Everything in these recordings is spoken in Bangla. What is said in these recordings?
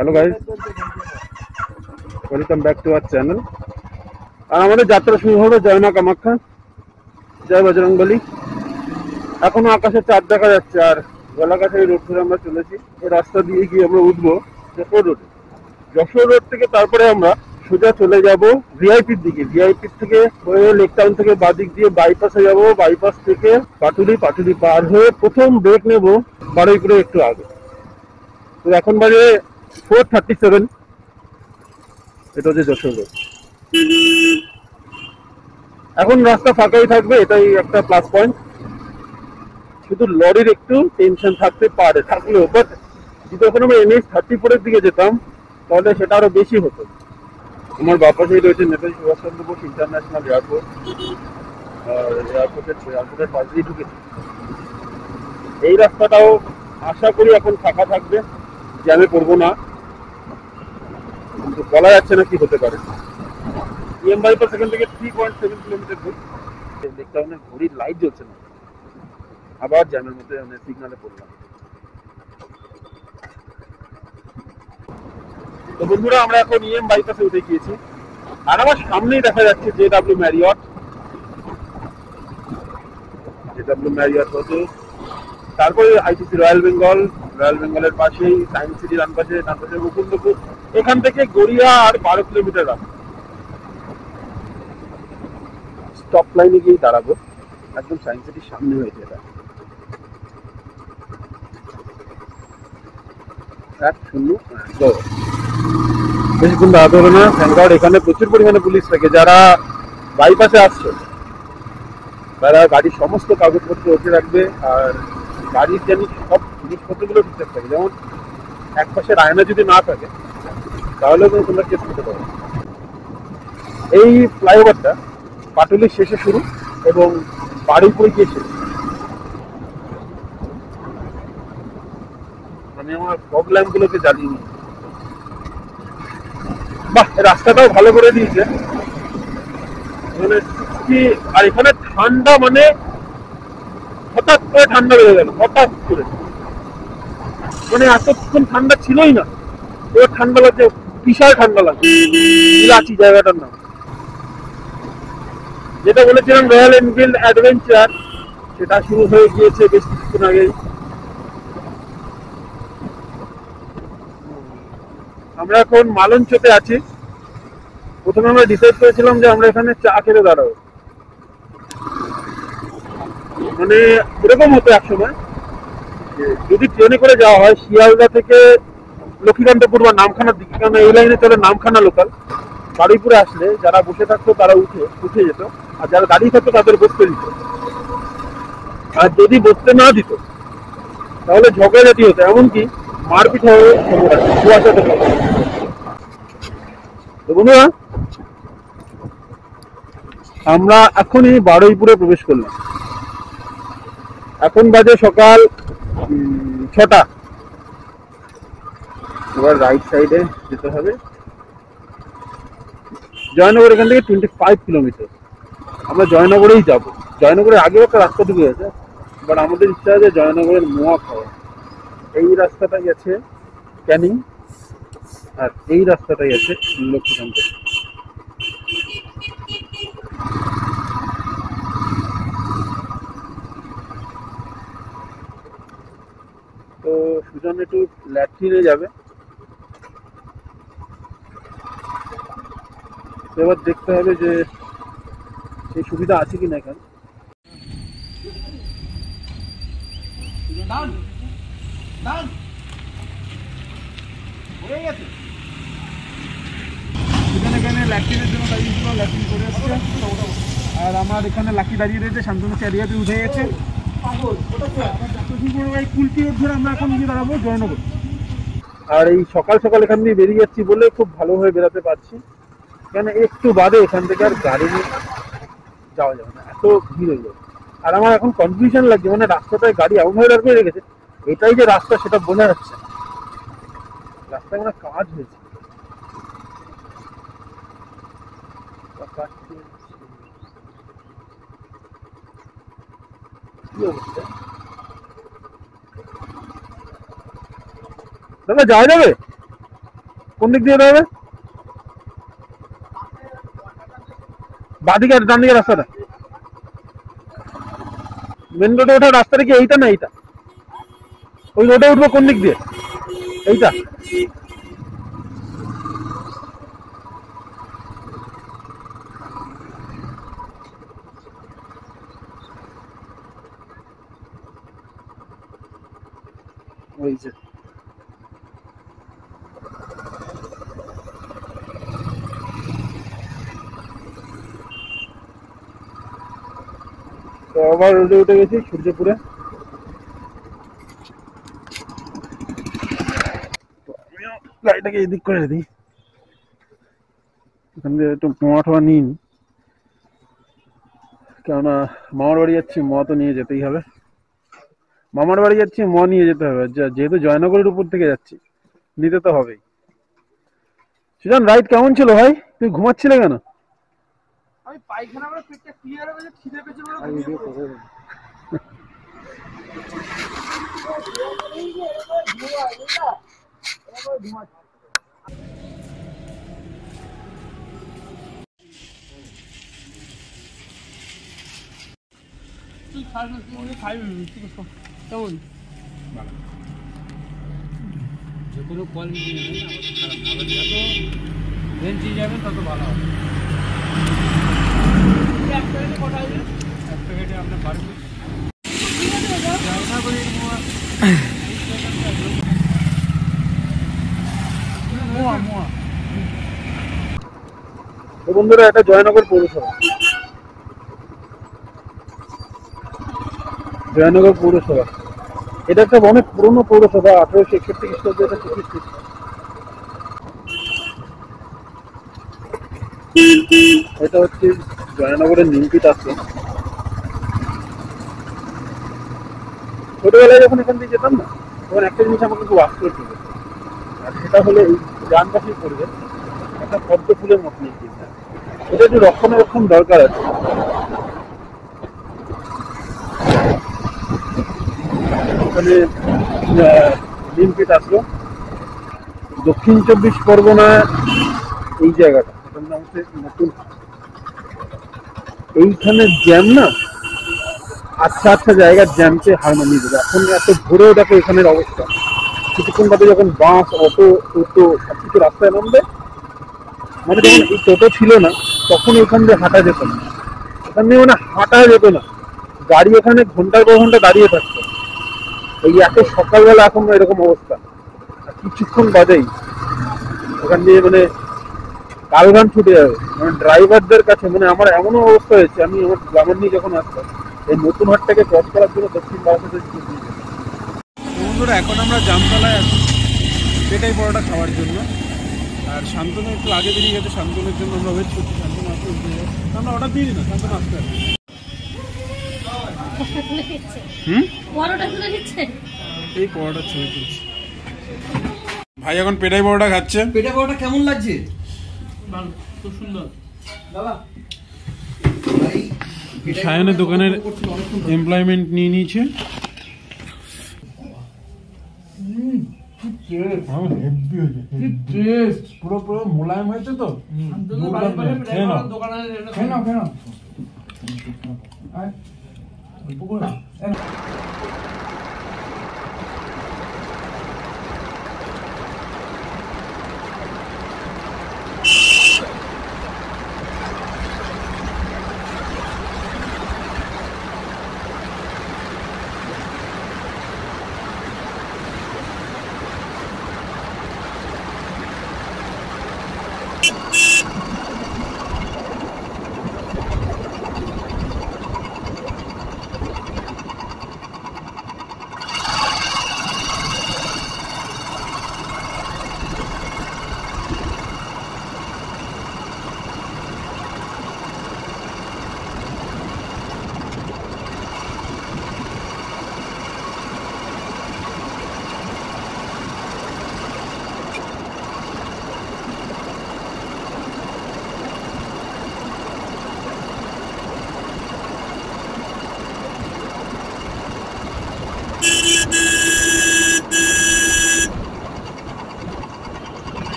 Hello guys, welcome back to our channel. আর আমাদের যাত্রা শুরু হবে জয় মা কামাখ্যা, জয় বজরংবলী। এখনো আকাশে চাঁদ দেখা যাচ্ছে আর গলাকাঠি রোড ধরে আমরা চলেছি। এই রাস্তা দিয়ে গিয়ে আমরা উঠবো যশোর রোডে। যশোর রোড থেকে তারপরে আমরা সোজা চলে যাব ভিআইপির দিকে। ভিআইপির থেকে হয়ে লেক টাউন থেকে বাদিক দিয়ে বাইপাসে যাব, বাইপাস থেকে পাটুলি, পাটুলি পার হয়ে প্রথম ব্রেক নেব বারুইপুরে একটু আগে। তো এখন বাজে 4:37। এটা হচ্ছে যশোর রোড। এখন রাস্তা ফাঁকাই থাকবে, এটাই একটা প্লাস পয়েন্ট। শুধু লরির একটু টেনশন থাকতে পারে, থাকলেও বাট যদি এখন আমরা NH-34 এর দিকে যেতাম তাহলে সেটা আরো বেশি হতো। আমার বাঁ পাশেই রয়েছে নেতাজি সুভাষচন্দ্র বোস ইন্টারন্যাশনাল এয়ারপোর্ট, আর এয়ারপোর্টের পাশ দিয়ে ঢুকেছি। এই রাস্তাটাও আশা করি এখন ফাঁকা থাকবে, জ্যামে পড়বো না, কিন্তু বলা যাচ্ছে না কি হতে পারে। বাইপাস এখান থেকে 3.7 কিলোমিটার দূর। দেখতে অনেক ঘড়ির লাইট জ্বলছে না, আবার জ্যামের মধ্যে সিগনালে পড়লাম। তো বন্ধুরা, আমরা এখন বাইপাসে উঠে গিয়েছি আর আমার সামনেই দেখা যাচ্ছে JW ম্যারিয়ট। হচ্ছে তারপরে ITC রয়্যাল বেঙ্গল, রয়্যাল বেঙ্গলের পাশেই সায়েন্স সিটি, ডান পাশে মুকুন্দপুর। এখান থেকে গড়িয়া আর 12 কিলোমিটার রাস্তা। স্টপ লাইনে গিয়েই দাঁড়াবো, একদম সায়েন্স সিটির সামনে হয়েছে এটা। 1-0 বেশিক্ষণ দাঁড়াতে হবে না। থ্যাঙ্ক এখানে প্রচুর পরিমাণে পুলিশ থাকে। যারা বাইপাসে আসছে তারা গাড়ির সমস্ত কাগজপত্র ওকে রাখবে, আর গাড়ির যেন সব জিনিসপত্রগুলো ঠিকঠাক থাকে। যেমন এক পাশের আয়না যদি না থাকে তাহলেও কিন্তু তোমরা কেস করতে পারো। এই ফ্লাইওভারটা পাটুলির শেষে শুরু এবং বারুইপুরে গিয়ে শেষ। আমি আমার ফগ ল্যাম্পগুলোকে জ্বালিয়ে নিই। বাহ, রাস্তাটাও ভালো করে দিয়েছে মানে আর এখানে ঠান্ডা, মানে হঠাৎ করে ঠান্ডা বেড়ে গেল, হঠাৎ করে। মানে এতক্ষণ ঠান্ডা ছিলই না, এবার ঠান্ডা লাগছে, বিশাল ঠান্ডা লাগছে। ইলাচি জায়গাটার নাম, যেটা বলেছিলাম রয়্যাল এনফিল্ড অ্যাডভেঞ্চার, সেটা শুরু হয়ে গিয়েছে বেশ কিছুক্ষণ আগেই। আমরা এখন মালঞ্চতে আছি। প্রথমে আমরা ডিসাইড করেছিলাম যে আমরা এখানে চা খেতে দাঁড়াবো। মানে এরকম হতো এক সময় যদি ট্রেনে করে যাওয়া হয় শিয়ালদা থেকে লক্ষ্মীকান্তপুর বা নামখানার দিকে, কারণ এই লাইনে চলে নামখানা লোকাল। বারুইপুরে আসলে যারা বসে থাকতো তারা উঠে যেত, আর যারা দাঁড়িয়ে থাকতো তাদের বসতে দিত। আর যদি বসতে না দিত তাহলে ঝগড়াঝাটি হতো, এমনকি মারপিট হয়ে কুয়াশা থেকে। তো বন্ধুরা, আমরা এখনই বারুইপুরে প্রবেশ করলাম। এখন বাজে সকাল 6টা। এবার রাইট সাইডে যেতে হবে। জয়নগর এখান থেকে 25 কিলোমিটার। আমরা জয়নগরেই যাব। জয়নগরের আগেও একটা রাস্তা ঢুকে গেছে, বাট আমাদের ইচ্ছা আছে জয়নগরের মোয়া খাওয়া। এই রাস্তাটা গেছে ক্যানিং, আর এই রাস্তাটাই আছে লক্ষ্মীকান্তপুর। তো সুজন একটু ল্যাট্রিনে যাবে, এবার দেখতে হবে যে সেই সুবিধা আছে কিনা এখানে। এখানে ল্যাট্রিনের জন্য দাঁড়িয়েছিল, ল্যাট্রিন করে আসছে। আর আমার এখানে লাকি দাঁড়িয়ে রয়েছে, শান্তনু ক্যারিয়াতে উঠে গেছে। কুলটি রোড ধরে আমরা এখন গিয়ে দাঁড়াবো জয়নগর। আর এই সকাল সকাল এখান দিয়ে বেরিয়ে যাচ্ছি বলে খুব ভালোভাবে বেরোতে পারছি, কেন একটু বাদে এখান থেকে আর গাড়ি নিয়ে যাওয়া যাবে না, এত ভিড় হয়ে যাবে। আর আমার এখন কনফিউশন লাগছে, মানে রাস্তাটায় গাড়ি এমন ভাবে দাঁড় করে রেখেছে, এটাই যে রাস্তা সেটা বোঝা যাচ্ছে। রাস্তায় মানে কাজ হয়েছে। কি অবস্থা দাদা, যাওয়া যাবে? কোন দিক দিয়ে যেতে হবে? বাদিকে ডান দিকে রাস্তাটা? মেন রোডে ওঠার রাস্তাটা কি এইটা না এইটা? ওই রোডে উঠবো কোন দিক দিয়ে? এইটা? ওই যে তো আবার রোডে উঠে গেছি সূর্যপুরে। গাড়িটাকে এদিক করে দিই, এখান দিয়ে একটু মোয়া টোয়া নিই, কেননা মামার বাড়ি যাচ্ছি, মোয়া তো নিয়ে যেতেই হবে। মামার বাড়ি যাচ্ছি, মোয়া নিয়ে যেতে হবে, যেহেতু জয়নগরের উপর থেকে যাচ্ছি, নিতে তো হবেই। সুজান, রাইড কেমন ছিল ভাই? তুই ঘুমাচ্ছিলে কেন? আমি পায়খানা করে পেটটা ক্লিয়ার হয়ে গেছে, খিদে পেয়েছে বলে ঘুমিয়ে পড়েছি। তুই খাবি কেমন? যে কোনো কোয়ালিটি নেবেন খারাপ না, যত রেঞ্জ যাবেন তত ভালো হবে। এক প্যাকেটে কটা আছে? এক প্যাকেটে আপনার 12 পিস। বন্ধুরা, এটা জয়নগর পৌরসভা। জয়নগর পৌরসভা এটা একটা অনেক পুরনো পৌরসভা, 1861 খ্রিস্টাব্দে এটা প্রতিষ্ঠিত। এটা হচ্ছে জয়নগরের নিমপিট আশ্রম। ছোটবেলায় যখন এখান দিয়ে যেতাম না, তখন একটা জিনিস আমাকে খুব আশ্চর্য ছিল, আর সেটা হলো এই গ্রামবাসী করবে একটা পদ্ম ফুলের মতন এই জিনিসটা। এটা একটু রক্ষণাবেক্ষণ দরকার আছে। ওখানে নিমপিট আশ্রম, দক্ষিণ 24 পরগনা। এই জায়গাটা এটার নাম হচ্ছে নতুন। এইখানে জ্যাম না, আচ্ছা আচ্ছা জায়গার জ্যামকে হার মানিয়ে দেবে। এখন এত ভোরেও দেখো এখানের অবস্থা। কিছুক্ষণ বাদে যখন বাস, অটো, টোটো সবকিছু রাস্তায় নামবে, মানে যখন এই টোটো ছিল না তখন এখান দিয়ে হাঁটা যেত না, এখান দিয়ে মানে হাঁটা যেত না, গাড়ি এখানে ঘন্টার পর ঘন্টা দাঁড়িয়ে থাকতো। এই এত সকালবেলা এখন এরকম অবস্থা, আর কিছুক্ষণ বাদেই এখান দিয়ে মানে গালগান ছুটে যাবে। মানে ড্রাইভারদের কাছে মানে আমার এমনও অবস্থা হয়েছে, আমি আমার গ্রামের নিয়ে যখন আসতাম এই নতুন হাটটাকে ক্রস করার জন্য দক্ষিণ ভারতের। বন্ধুরা, এখন আমরা জামতলায় আছি পেটাই পরোটা খাওয়ার জন্য, আর শান্তনু একটু আগে বেরিয়ে গেছে। শান্তনুর জন্য আমরা ওয়েট করছি, শান্তনু আসতে আমরা অর্ডার দিয়ে দিই না, শান্তনু আসতে হবে। এই পরোটার ছবি তুলছি ভাই, এখন পেটাই পরোটা খাচ্ছে। পেটে পরোটা কেমন লাগছে? ভালো, খুব সুন্দর। দাদা সায়নের দোকানের এমপ্লয়মেন্ট নিয়ে নিয়েছে। পুরো পুরো মোলায়েম হয়েছে তো।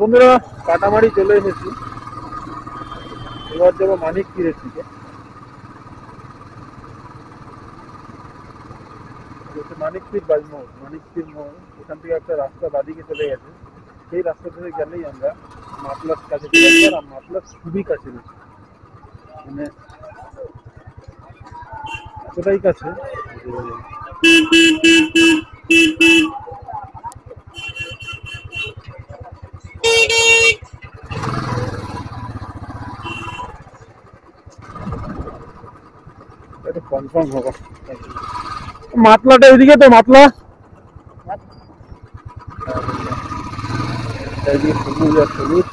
বন্ধুরা কাটামারি চলে এসেছি, এবার যাবো মানিকপীরের দিকে। মানিকপীর বাজমোড়, মানিকপীর মোড়, এখান থেকে একটা রাস্তা বাদিকে চলে গেছে, সেই রাস্তা ধরে গেলেই আমরা মাতলার কাছে চলে যাবো। আর মাতলার খুবই কাছে রয়েছে, মানে এতটাই কাছে যে কনফার্ম হবো। মাতলাটা এদিকে তো, মাতলা সবুজ আর সবুজ,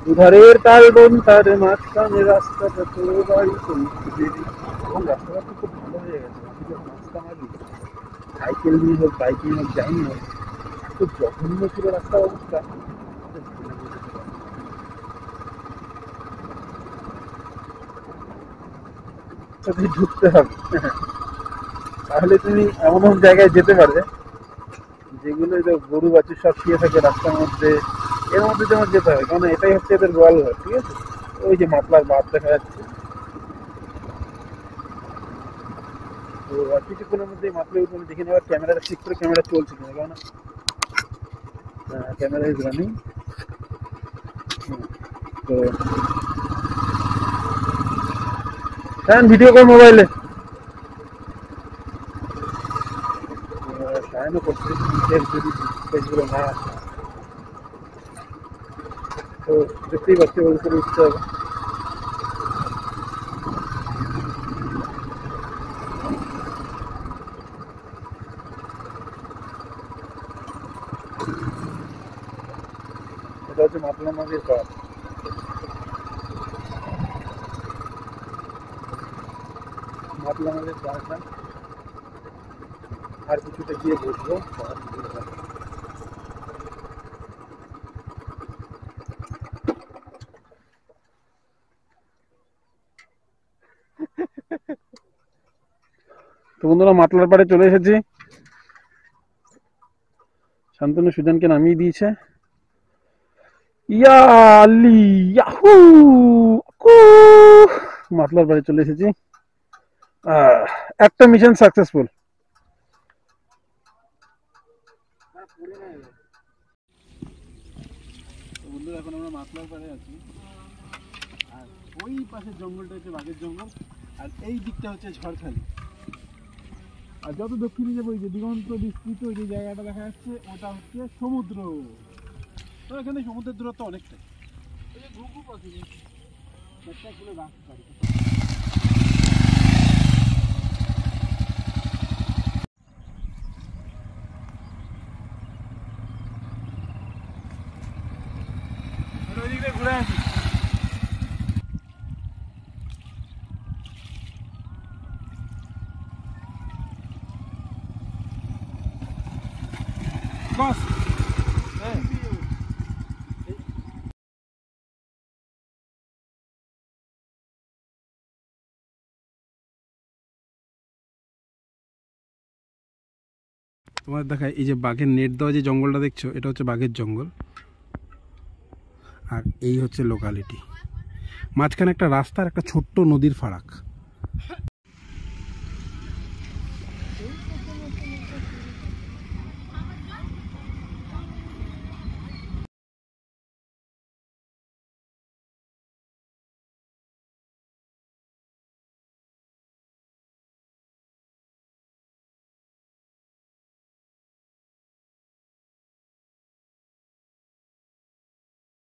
দুধারের তাল বন, তার মাঝখানে রাস্তাটা তোর বাড়ি পৌঁছে। এবং রাস্তাটা তো খুব ভালো হয়ে গেছে, আমি যখন রাস্তা মারি সাইকেল নিয়ে হোক বাইক নিয়ে হোক যাইনি হোক, খুব জঘন্য ছিল রাস্তার অবস্থা। ঢুকতে হবে, তাহলে তুমি এমন এমন জায়গায় যেতে পারবে যেগুলো গরু বাছুর সব শুয়ে থাকে রাস্তার মধ্যে, এর মধ্যে যেমন যেতে হবে, কারণ এটাই হচ্ছে এদের গোয়াল ঘর। ঠিক আছে, ওই যে মাতলার বাঁধ দেখা যাচ্ছে, তো আর কিছুক্ষণের মধ্যেই মাতলা উঠে দেখে নেওয়ার ক্যামেরাটা ঠিক করে, ক্যামেরা চলছে কিনা, কারণ ক্যামেরা ইজ রানিং। তো হ্যাঁ ভিডিও কর মোবাইলে, সায়নও করছে, যদি পেজগুলো না আসে তো দেখতেই পাচ্ছি ওই করে উঠতে হবে। এটা হচ্ছে মাতলা নদীর পাড়। মাতলা নদীর পাড়টা আর কিছুটা গিয়ে বসবো। তো বন্ধুরা মাতলার পাড়ে চলে এসেছি, শান্তনু সুজনকে নামিয়ে দিয়েছে। ইয়া আল্লি ইয়াহু, মাতলার বাড়ি চলে এসেছি, একটা মিশন সাকসেসফুল। বন্ধুরা এখন আমরা মাতলার পাড়ে আছি, আর ওই পাশের জঙ্গলটা হচ্ছে বাঘের জঙ্গল, আর এই দিকটা হচ্ছে ঝড়খালি। আর যত দক্ষিণে যাবো ওই যে দিগন্ত বিস্তৃত যে জায়গাটা দেখা যাচ্ছে ওটা হচ্ছে সমুদ্র। তো এখানে সমুদ্রের দূরত্ব অনেকটাই। এই যে ঘুঘু পাখি একটা করে রাখতে পারি। ওই দিক দিয়ে ঘুরে আসি। বস তোমার দেখায় এই যে বাঘের নেট দেওয়া যে জঙ্গলটা দেখছো, এটা হচ্ছে বাঘের জঙ্গল, আর এই হচ্ছে লোকালিটি। মাঝখানে একটা রাস্তার একটা ছোট্ট নদীর ফারাক।